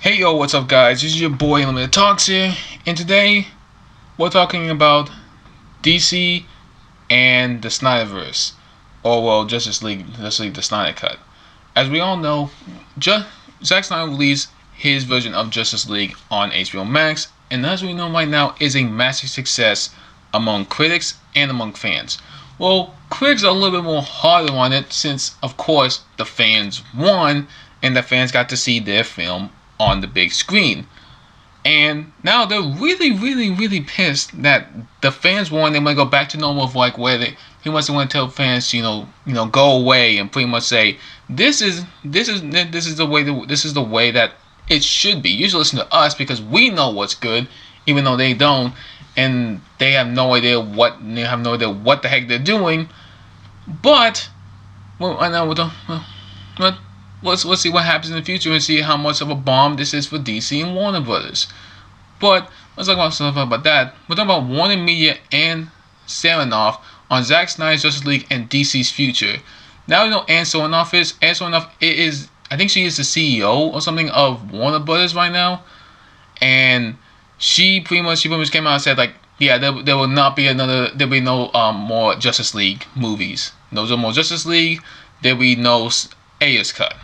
Hey yo, what's up guys? This is your boy Unlimited Talks here, and today we're talking about DC and the Snyderverse, or well, Justice League, the Snyder Cut. As we all know, Zack Snyder released his version of Justice League on HBO Max, and as we know right now, is a massive success among critics and among fans. Well, critics are a little bit more harder on it since, of course, the fans won, and the fans got to see their film on the big screen. And now they're really pissed that the fans won. They want to go back to normal of like where he wants to want to tell fans, go away and pretty much say this is the way that it should be. You should listen to us because we know what's good, even though they don't, and they have no idea what the heck they're doing. But well, I know but let's see what happens in the future and see how much of a bomb this is for DC and Warner Brothers. But let's talk about stuff about that. We're talking about Warner Media and Saranoff on Zack Snyder's Justice League and DC's future. Now we know Ann Saranoff is. Ann Saranoff is, I think she is the CEO or something of Warner Brothers right now, and she pretty much came out and said like, yeah, there will not be there'll be no more Justice League movies. No more Justice League. There'll be no Ayer's Cut.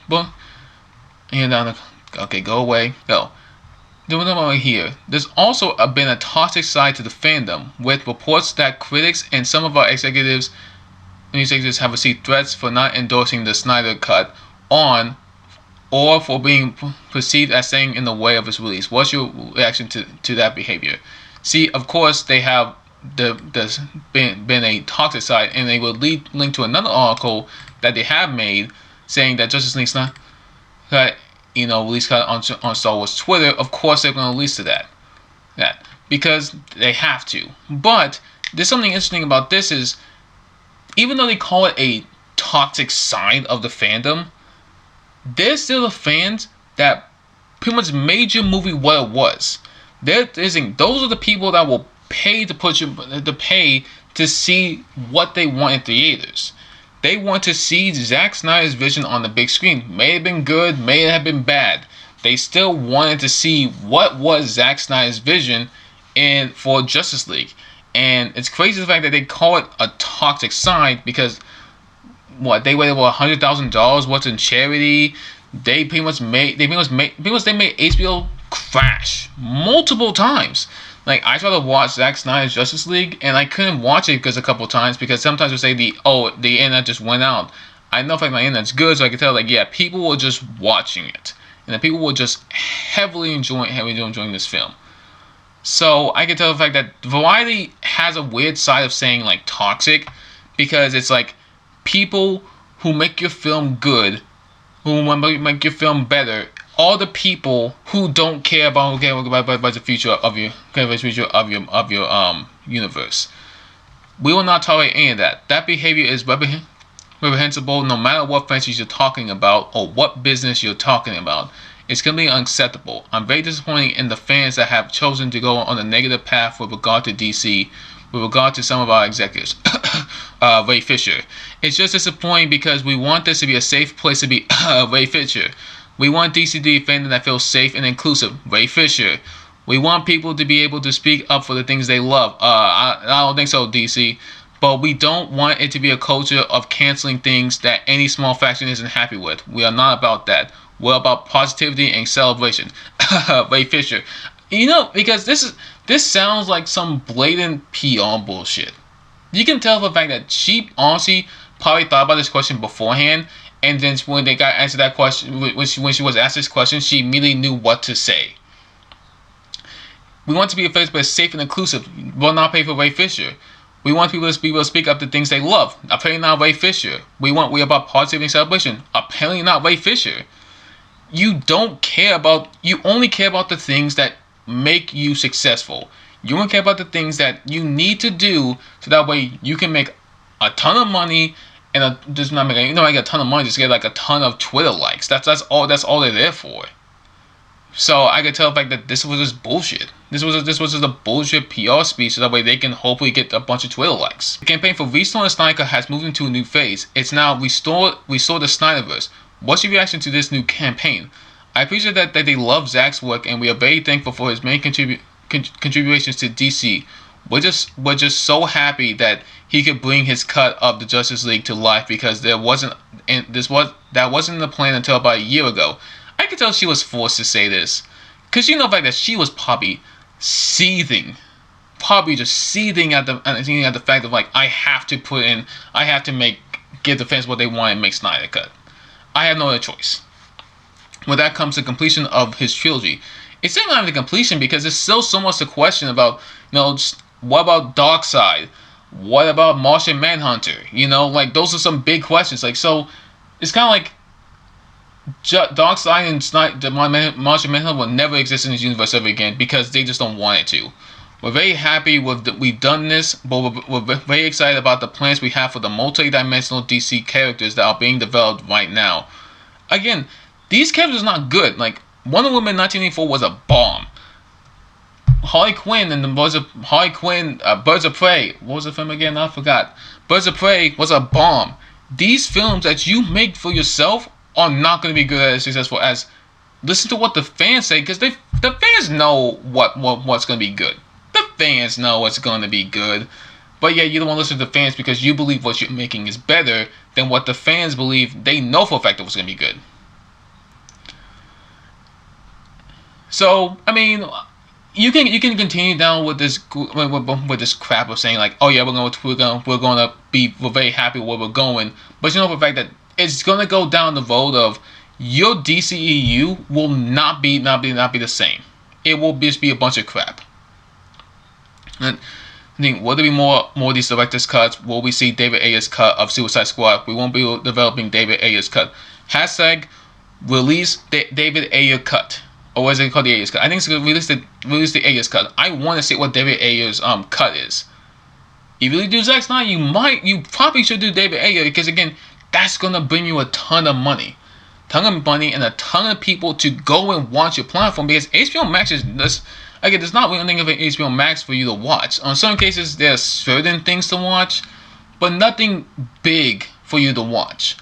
But okay, go away. Go. Doing them over here. There's also been a toxic side to the fandom, with reports that critics and some of our executives have received threats for not endorsing the Snyder Cut on, or for being perceived as staying in the way of its release. What's your reaction to that behavior? See, of course, they have there's been a toxic side, and they will link to another article that they have made saying that Justice League's not release cut on Star Wars Twitter. Of course they're going to release to that because they have to. But there's something interesting about this is, even though they call it a toxic side of the fandom, there's still the fans that pretty much made your movie what it was. Those are the people that will pay to see what they want in theaters. They want to see Zack Snyder's vision on the big screen. May have been good, may have been bad. They still wanted to see what was Zack Snyder's vision for Justice League. And it's crazy the fact that they call it a toxic side because they waited over $100,000 worth in charity. They made HBO crash multiple times. Like, I tried to watch Zack Snyder's Justice League, and I couldn't watch it because a couple times, because sometimes they say the internet just went out. I know if my internet's good, so I can tell, like, yeah, people were just watching it. And the people were just heavily enjoying this film. So, I can tell the fact that Variety has a weird side of saying, like, toxic, because it's like, people who make your film good, who make your film better, all the people who don't care about the future of your universe. We will not tolerate any of that. That behavior is reprehensible no matter what franchise you're talking about or what business you're talking about. It's completely unacceptable. I'm very disappointed in the fans that have chosen to go on a negative path with regard to DC, with regard to some of our executives. Ray Fisher. It's just disappointing because we want this to be a safe place to be. Ray Fisher. We want DC to be a fandom that feels safe and inclusive. Ray Fisher. We want people to be able to speak up for the things they love. I don't think so, DC. But we don't want it to be a culture of canceling things that any small faction isn't happy with. We are not about that. We're about positivity and celebration. Ray Fisher. Because this sounds like some blatant PR bullshit. You can tell the fact that she honestly probably thought about this question beforehand, and then when they got answered that question, when she was asked this question, she immediately knew what to say. We want to be a place that's safe and inclusive. Will not pay for Ray Fisher. We want people to be able to speak up to things they love. Apparently not Ray Fisher. We about positivity and celebration. Apparently not Ray Fisher. You only care about the things that make you successful. You don't care about the things that you need to do so that way you can make a ton of money and just not make a ton of money, just get like a ton of Twitter likes. That's all they're there for. So I could tell the fact that this was just bullshit. This was just a bullshit PR speech so that way they can hopefully get a bunch of Twitter likes. The campaign for restoring the Snyder Cut has moved into a new phase. It's now restore the Snyderverse. What's your reaction to this new campaign? I appreciate that they love Zack's work, and we are very thankful for his many contributions to DC. We're just so happy that he could bring his cut of the Justice League to life, because that wasn't the plan until about a year ago. I could tell she was forced to say this, because the fact that she was probably seething, just seething at the fact of, like, I have to give the fans what they want and make Snyder Cut. I have no other choice. When that comes to completion of his trilogy, it's not even the completion, because there's still so much to question about. What about Darkseid? What about Martian Manhunter? Like, those are some big questions. Like, so it's kind of like Darkseid and the Martian Manhunter will never exist in this universe ever again, because they just don't want it to. We're very happy we've done this, but we're very excited about the plans we have for the multi-dimensional DC characters that are being developed right now. Again, these characters are not good. Like, Wonder Woman 1984 was a bomb. Harley Quinn and the Birds of Prey. What was the film again? I forgot. Birds of Prey was a bomb. These films that you make for yourself are not going to be good as successful as listen to what the fans say, because the fans know what's going to be good. The fans know what's going to be good. But yeah, you don't want to listen to the fans because you believe what you're making is better than what the fans believe they know for a fact that was going to be good. So, I mean, you can continue down with this crap of saying, like, oh yeah, we're very happy where we're going, but for the fact that it's gonna go down the road of your DCEU will not be the same. It will just be a bunch of crap. And I think, will there be more of these director's cuts? Will we see David Ayer's cut of Suicide Squad? We won't be developing David Ayer's cut. Hashtag release David Ayer cut. Or what is it called? The Ayer's cut. I think it's going to release the Ayer's cut. I want to see what David Ayer's cut is. If you really do Zack Snyder, you probably should do David Ayer, because again, that's going to bring you a ton of money. And a ton of people to go and watch your platform, because HBO Max is just, again, there's not really anything of an HBO Max for you to watch. On some cases, there are certain things to watch, but nothing big for you to watch.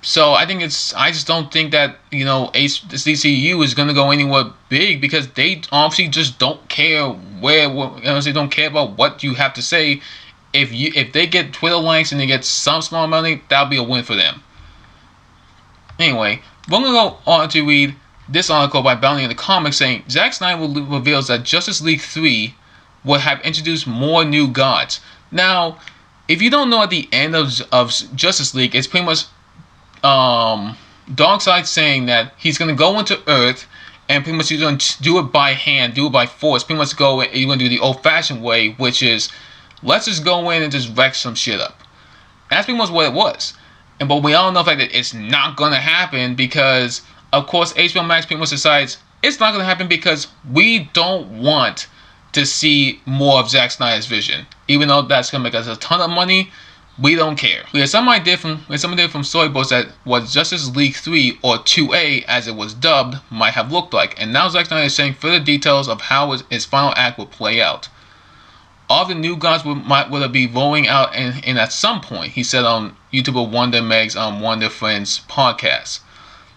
So I just don't think that, this DCU is going to go anywhere big, because they obviously just don't care they don't care about what you have to say. If they get Twitter likes and they get some small money, that'll be a win for them. Anyway, we're going to go on to read this article by Bounty in the Comics, saying Zack Snyder reveals that Justice League 3 will have introduced more new gods. Now, if you don't know, at the end of Justice League, it's pretty much Darkseid saying that he's going to go into Earth and pretty much he's going to do it by hand, do it by force. Pretty much you're going to do the old-fashioned way, which is, let's just go in and just wreck some shit up. That's pretty much what it was. But we all know the fact that it's not going to happen, because, of course, HBO Max pretty much decides it's not going to happen because we don't want to see more of Zack Snyder's vision. Even though that's going to make us a ton of money, we don't care. We had some idea from storyboards that what Justice League 3, or 2A as it was dubbed, might have looked like. And now Zack Snyder is saying further details of how his final act will play out. All the new gods will be rolling out in at some point, he said on YouTuber Wonder Meg's Wonder Friends podcast.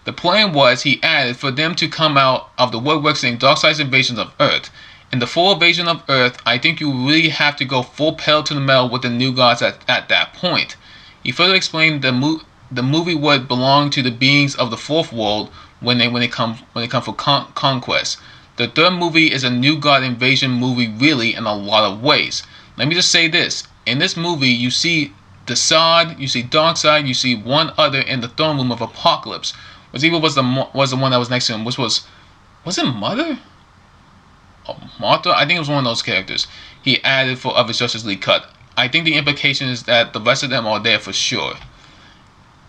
The plan was, he added, for them to come out of the woodworks in Darkseid's invasion of Earth. In the full invasion of Earth, I think you really have to go full pedal to the metal with the new gods at that point. He further explained the movie would belong to the beings of the fourth world when they come for conquest. The third movie is a new god invasion movie, really, in a lot of ways. Let me just say this. In this movie, you see Desaad, you see Darkseid, you see one other in the throne room of Apocalypse. Was the one that was next to him, which was it Mother? Oh, Martha? I think it was one of those characters he added of his Justice League cut. I think the implication is that the rest of them are there for sure.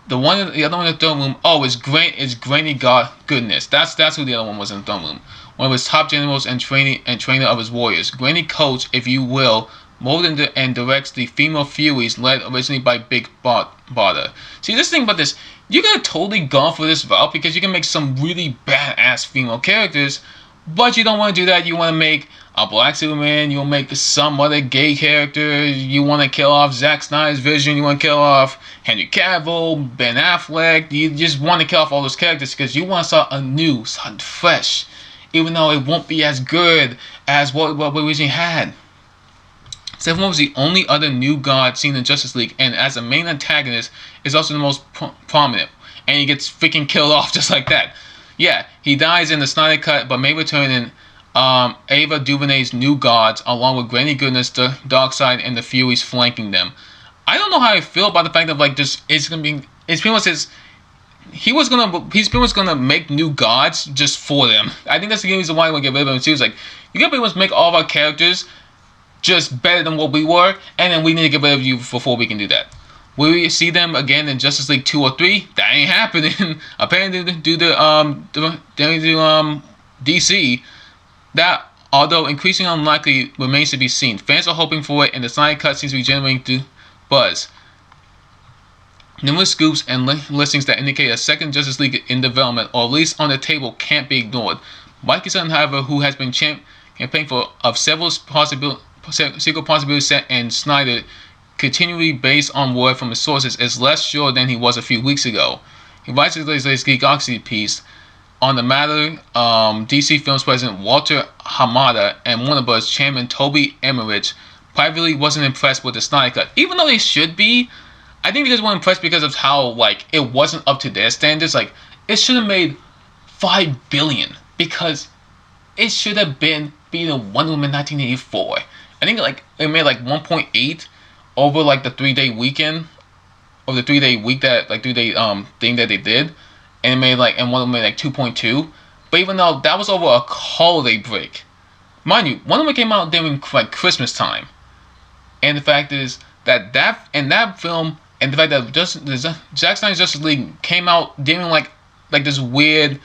The other one in the throne room, it's Granny God Goodness. That's who the other one was in the throne room. One of his top generals and trainer of his warriors. Granny Coach, if you will, molded and directs the female Furies led originally by Big Barda. See, this thing about this, you could have totally gone for this route, because you can make some really badass female characters, But you don't want to do that. You want to make a black Superman. You want to make some other gay character. You want to kill off Zack Snyder's vision. You want to kill off Henry Cavill, Ben Affleck. You just want to kill off all those characters because you want to start anew, something fresh. Even though it won't be as good as what we originally had. Steppenwolf was the only other new god seen in Justice League, and as a main antagonist, is also the most prominent. And he gets freaking killed off just like that. Yeah, he dies in the Snyder Cut, but may return in Ava DuVernay's New Gods, along with Granny Goodness, the Darkseid, and the Furies flanking them. I don't know how I feel about the fact that like this it's gonna be. It's pretty much his. He's pretty much gonna make new gods just for them. I think that's the reason why he want to get rid of them too. It's like you gotta pretty much make all of our characters just better than what we were, and then we need to get rid of you before we can do that. Will we see them again in Justice League 2 or 3? That ain't happening. Apparently, due to DC, that although increasingly unlikely remains to be seen. Fans are hoping for it, and the Snyder Cut seems to be generating buzz. Numerous scoops and listings that indicate a second Justice League in development, or at least on the table, can't be ignored. Mike Sutton, however, who has been campaigning for several sequel possibilities set in Snyder, continually based on word from his sources, is less sure than he was a few weeks ago. He writes his latest Geekoxy piece on the matter. DC Films president Walter Hamada and Warner Bros. Chairman Toby Emmerich privately wasn't impressed with the Snyder Cut, even though they should be. I think they just weren't impressed because of how like it wasn't up to their standards. Like it should have made $5 billion because it should have been beating Wonder Woman 1984. I think like it made like 1.8 over like the 3-day weekend, or the 3-day week that like 3-day thing that they did, and it made like, and Wonder Woman made like 2.2. But even though that was over a holiday break, mind you, Wonder Woman came out during like Christmas time, and the fact is that that film, and the fact that Zack Snyder's Justice League came out during like this weird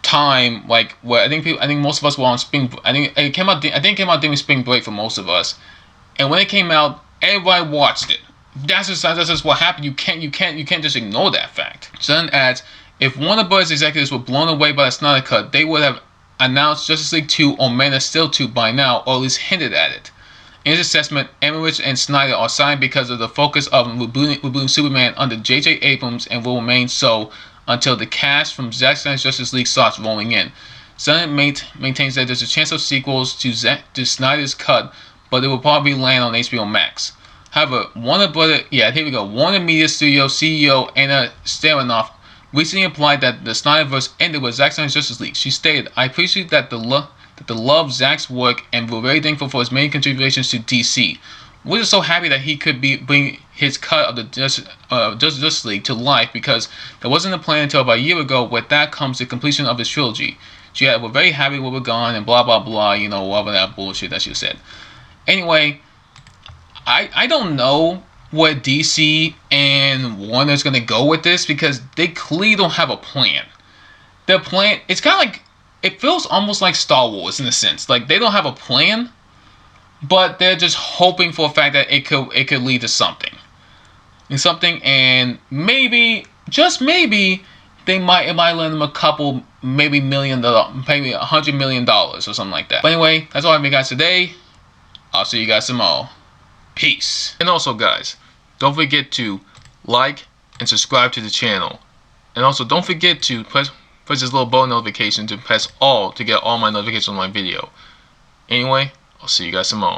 time, like where I think most of us were on spring. I think it came out during spring break for most of us, and when it came out, everybody watched it. That's just what happened. You can't just ignore that fact. Sutton adds, if Warner Bros. Executives were blown away by the Snyder Cut, they would have announced Justice League 2 or Man of Steel 2 by now, or at least hinted at it. In his assessment, Emmerich and Snyder are signed because of the focus of rebooting Superman under J.J. Abrams, and will remain so until the cash from Zack Snyder's Justice League starts rolling in. Sutton maintains that there's a chance of sequels to Snyder's Cut, but it will probably land on HBO Max. However, Warner Media Studio CEO Anna Steronoff recently implied that the Snyderverse ended with Zack Snyder's Justice League. She stated, "I appreciate that the love Zack's work, and we're very thankful for his many contributions to DC. We're just so happy that he could bring his cut of the Justice League to life, because there wasn't a plan until about a year ago. With that comes the completion of his trilogy. She had, we're very happy where we're gone," and blah blah blah, whatever that bullshit that she said. Anyway, I don't know where DC and Warner's gonna go with this, because they clearly don't have a plan. Their plan, it's kind of like, it feels almost like Star Wars in a sense. Like they don't have a plan, but they're just hoping for the fact that it could lead to something. And maybe, just maybe, it might lend them a couple, maybe maybe $100 million or something like that. But anyway, that's all I have for you guys today. I'll see you guys tomorrow. Peace. And also guys, don't forget to like and subscribe to the channel. And also don't forget to press this little bell notification to press all to get all my notifications on my video. Anyway, I'll see you guys tomorrow.